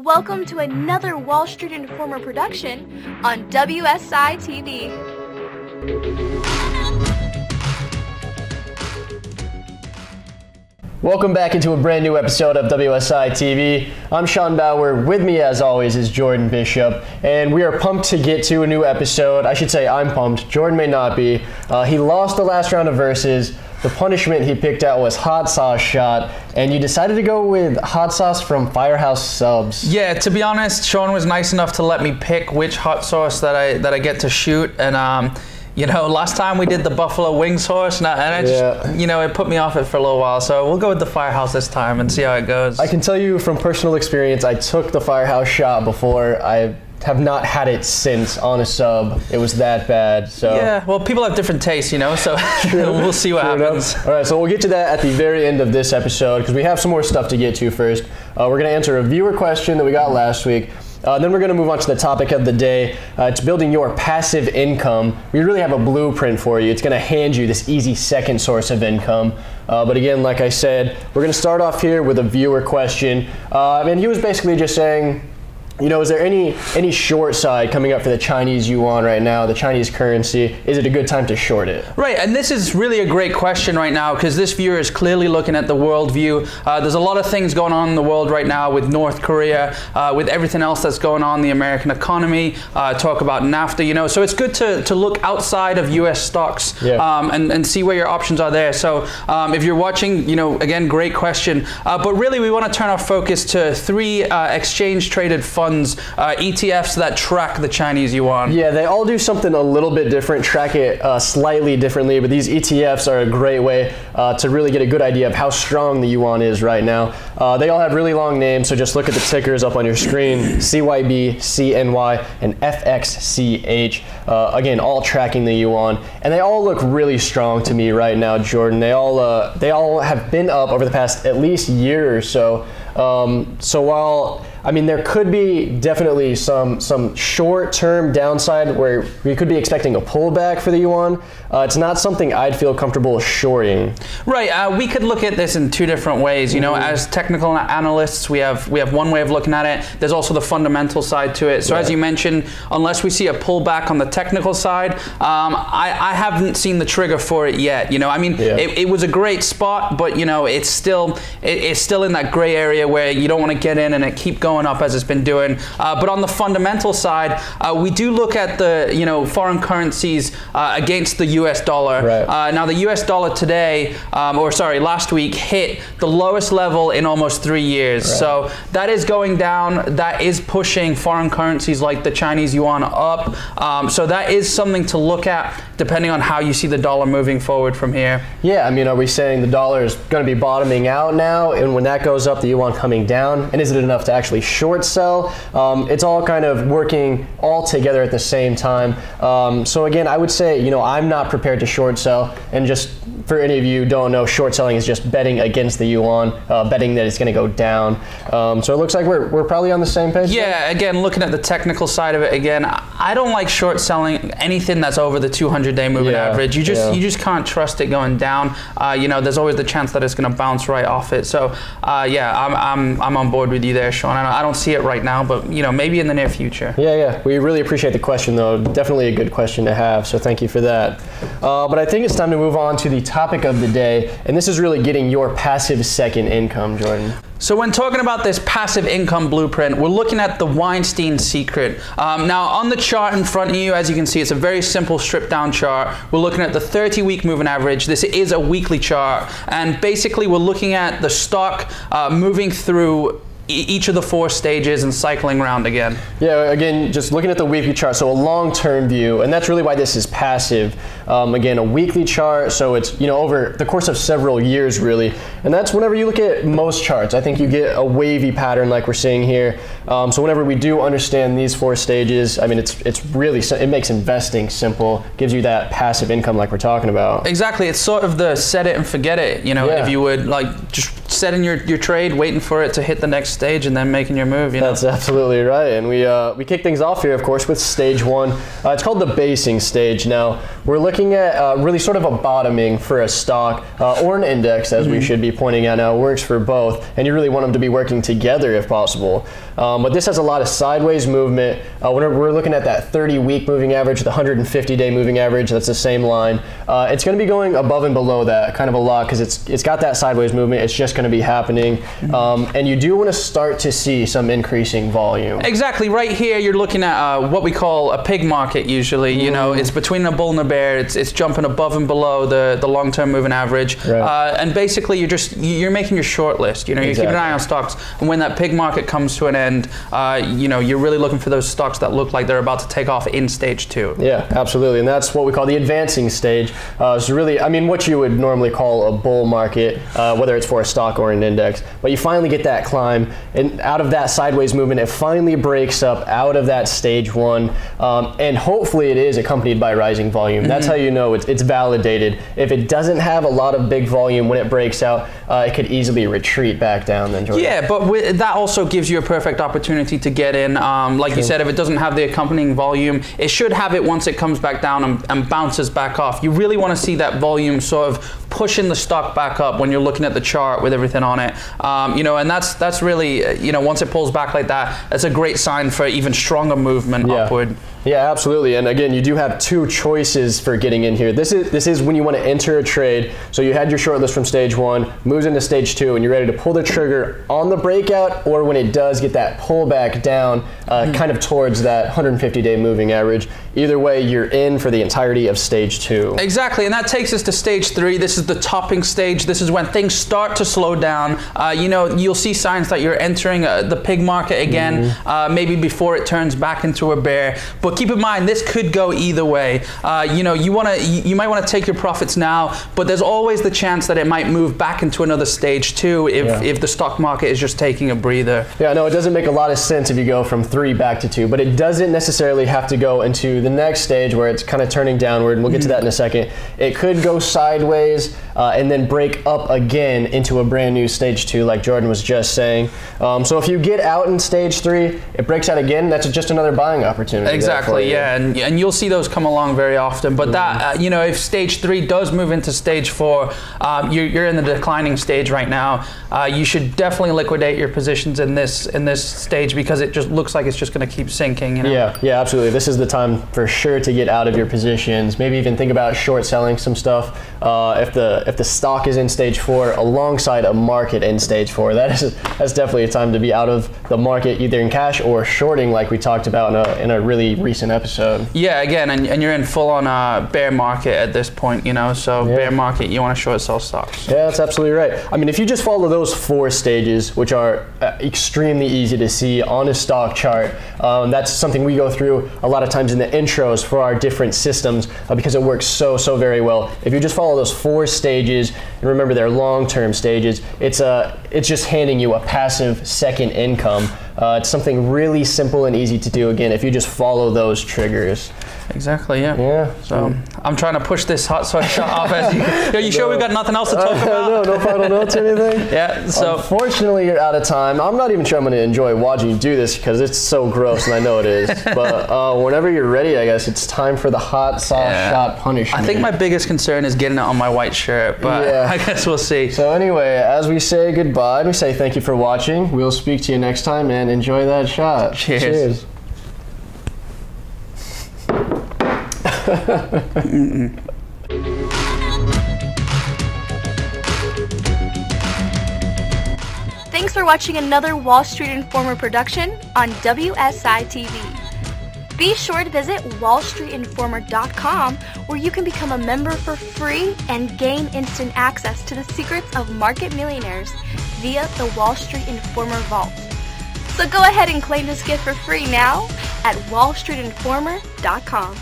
Welcome to another Wall Street Informer production on WSI TV. Welcome back into a brand new episode of WSI TV. I'm Sean Bauer. With me, as always, is Jordan Bishop, and we are pumped to get to a new episode. I should say I'm pumped. Jordan may not be. He lost the last round of Versus. The punishment he picked out was hot sauce shot, and you decided to go with hot sauce from Firehouse Subs. Yeah, to be honest, Sean was nice enough to let me pick which hot sauce that I get to shoot, and you know, last time we did the buffalo wing sauce, and I just, you know, it put me off it for a little while. So we'll go with the Firehouse this time and see how it goes. I can tell you from personal experience, I took the Firehouse shot before. I have not had it since on a sub. It was that bad. So yeah, well, people have different tastes, you know, so we'll see what happens. All right, so we'll get to that at the very end of this episode because we have some more stuff to get to first. We're going to answer a viewer question that we got last week. Then we're going to move on to the topic of the day. It's building your passive income. We really have a blueprint for you. It's going to hand you this easy second source of income. But again, like I said, we're going to start off here with a viewer question. And he was basically just saying, you know, is there any short side coming up for the Chinese yuan right now, the Chinese currency? Is it a good time to short it? Right, and this is really a great question right now because this viewer is clearly looking at the world view. There's a lot of things going on in the world right now with North Korea, with everything else that's going on in the American economy, talk about NAFTA, you know, so it's good to look outside of US stocks and see where your options are there. So if you're watching, you know, again, great question. But really we want to turn our focus to three exchange traded funds. ETFs that track the Chinese yuan. Yeah, they all do something a little bit different, track it slightly differently, but these ETFs are a great way to really get a good idea of how strong the yuan is right now. They all have really long names, so just look at the tickers up on your screen, CYB, CNY, and FXCH. Again, all tracking the yuan, and they all look really strong to me right now, Jordan. They all have been up over the past at least year or so. So while I mean, there could be definitely some short-term downside where we could be expecting a pullback for the yuan. It's not something I'd feel comfortable shorting. Right. We could look at this in two different ways. You know, as technical analysts, we have one way of looking at it. There's also the fundamental side to it. So as you mentioned, unless we see a pullback on the technical side, I haven't seen the trigger for it yet. You know, I mean, it was a great spot, but you know, it's still in that gray area where you don't want to get in and it keep going up as it's been doing. But on the fundamental side, we do look at the, you know, foreign currencies against the US dollar. Right. Now the US dollar today, last week, hit the lowest level in almost 3 years. Right. So that is going down. That is pushing foreign currencies like the Chinese yuan up. So that is something to look at depending on how you see the dollar moving forward from here. Yeah, I mean, are we saying the dollar is going to be bottoming out now, and when that goes up, the yuan coming down? And is it enough to actually short sell? It's all kind of working all together at the same time. So again, I would say, you know, I'm not prepared to short sell, and just for any of you who don't know, short selling is just betting against the yuan, betting that it's going to go down. So it looks like we're probably on the same page. Yeah, again, looking at the technical side of it, again, I don't like short selling anything that's over the 200-day moving average. You just can't trust it going down. You know, there's always the chance that it's going to bounce right off it. So yeah, I'm on board with you there, Sean. I don't see it right now, but you know, maybe in the near future. Yeah. We really appreciate the question, though. Definitely a good question to have. So thank you for that. But I think it's time to move on to the topic of the day, and this is really getting your passive second income, Jordan. So when talking about this passive income blueprint, we're looking at the Weinstein Secret. Now on the chart in front of you, as you can see, it's a very simple stripped down chart. We're looking at the 30-week moving average. This is a weekly chart, and basically we're looking at the stock moving through each of the 4 stages and cycling around again. Yeah, again, just looking at the weekly chart, so a long-term view, and that's really why this is passive. Again, a weekly chart, so it's, you know, over the course of several years, really. And that's whenever you look at most charts, I think you get a wavy pattern like we're seeing here. So whenever we do understand these 4 stages, I mean, it's really, it makes investing simple, gives you that passive income like we're talking about. Exactly, it's sort of the set it and forget it, you know, if you would, like, just set in your trade, waiting for it to hit the next stage and then making your move, you know? That's absolutely right. And we kick things off here, of course, with stage 1. It's called the basing stage. Now, we're looking at really sort of a bottoming for a stock or an index, as we should be pointing out now. It works for both, and you really want them to be working together if possible. But this has a lot of sideways movement. We're looking at that 30-week moving average, the 150-day moving average. That's the same line. It's going to be going above and below that kind of a lot because it's got that sideways movement. It's just going to be happening. And you do want to start to see some increasing volume. Exactly. Right here, you're looking at what we call a pig market usually. You know, it's between a bull and a bear. It's jumping above and below the long-term moving average. Right. And basically, you're making your short list. You know, you're keeping an eye on stocks. And when that pig market comes to an end, you know, you're really looking for those stocks that look like they're about to take off in stage 2. Yeah, absolutely. And that's what we call the advancing stage. So really, I mean, what you would normally call a bull market, whether it's for a stock or an index. But you finally get that climb, and out of that sideways movement, it finally breaks up out of that stage 1. And hopefully it is accompanied by rising volume. That's how you know it's validated. If it doesn't have a lot of big volume when it breaks out, it could easily retreat back down then, Jordan. Yeah, but that also gives you a perfect opportunity to get in. Like you said, if it doesn't have the accompanying volume, it should have it once it comes back down and bounces back off. You really want to see that volume sort of pushing the stock back up when you're looking at the chart with everything on it. You know, and that's really, you know, once it pulls back like that, that's a great sign for even stronger movement upward. Yeah, absolutely. And again, you do have 2 choices for getting in here. This is when you want to enter a trade. So you had your short list from stage 1, moves into stage 2, and you're ready to pull the trigger on the breakout, or when it does get that pullback down, kind of towards that 150-day moving average. Either way, you're in for the entirety of stage 2. Exactly, and that takes us to stage 3. This is the topping stage. This is when things start to slow down. You know, you'll see signs that you're entering the pig market again, maybe before it turns back into a bear. But keep in mind, this could go either way. You know, you might want to take your profits now, but there's always the chance that it might move back into another stage 2 if the stock market is just taking a breather. Yeah, no, it doesn't make a lot of sense if you go from 3 back to 2, but it doesn't necessarily have to go into the next stage where it's kind of turning downward, and we'll get to that in a second. It could go sideways and then break up again into a brand new stage 2, like Jordan was just saying. So if you get out in stage 3, it breaks out again, that's just another buying opportunity. Exactly, yeah, and you'll see those come along very often. But that, you know, if stage 3 does move into stage 4, you're in the declining stage right now. You should definitely liquidate your positions in this stage because it just looks like it's just going to keep sinking. You know? Yeah, absolutely. This is the time for sure to get out of your positions. Maybe even think about short selling some stuff. If the stock is in stage 4 alongside a market in stage 4, that's definitely a time to be out of the market, either in cash or shorting, like we talked about in a really recent episode. Yeah, again, and you're in full on bear market at this point, you know. So bear market, you want to short sell stocks. Yeah, that's absolutely right. I mean, if you just follow those 4 stages, which are extremely easy to see on a stock chart, that's something we go through a lot of times in the intros for our different systems because it works so very well. If you just follow those 4 stages, and remember they're long-term stages, it's just handing you a passive second income. It's something really simple and easy to do, again, if you just follow those triggers. Exactly, yeah. So I'm trying to push this hot sauce shot off as you sure we've got nothing else to talk about? No final notes or anything? Yeah, so unfortunately you're out of time. I'm not even sure I'm going to enjoy watching you do this because it's so gross, and I know it is. But whenever you're ready, I guess it's time for the hot sauce shot punishment. I think my biggest concern is getting it on my white shirt, but I guess we'll see. So anyway, as we say goodbye, we say thank you for watching. We'll speak to you next time, and enjoy that shot. Cheers. Thanks for watching another Wall Street Informer production on WSI TV. Be sure to visit wallstreetinformer.com where you can become a member for free and gain instant access to the secrets of market millionaires via the Wall Street Informer Vault. So go ahead and claim this gift for free now at wallstreetinformer.com.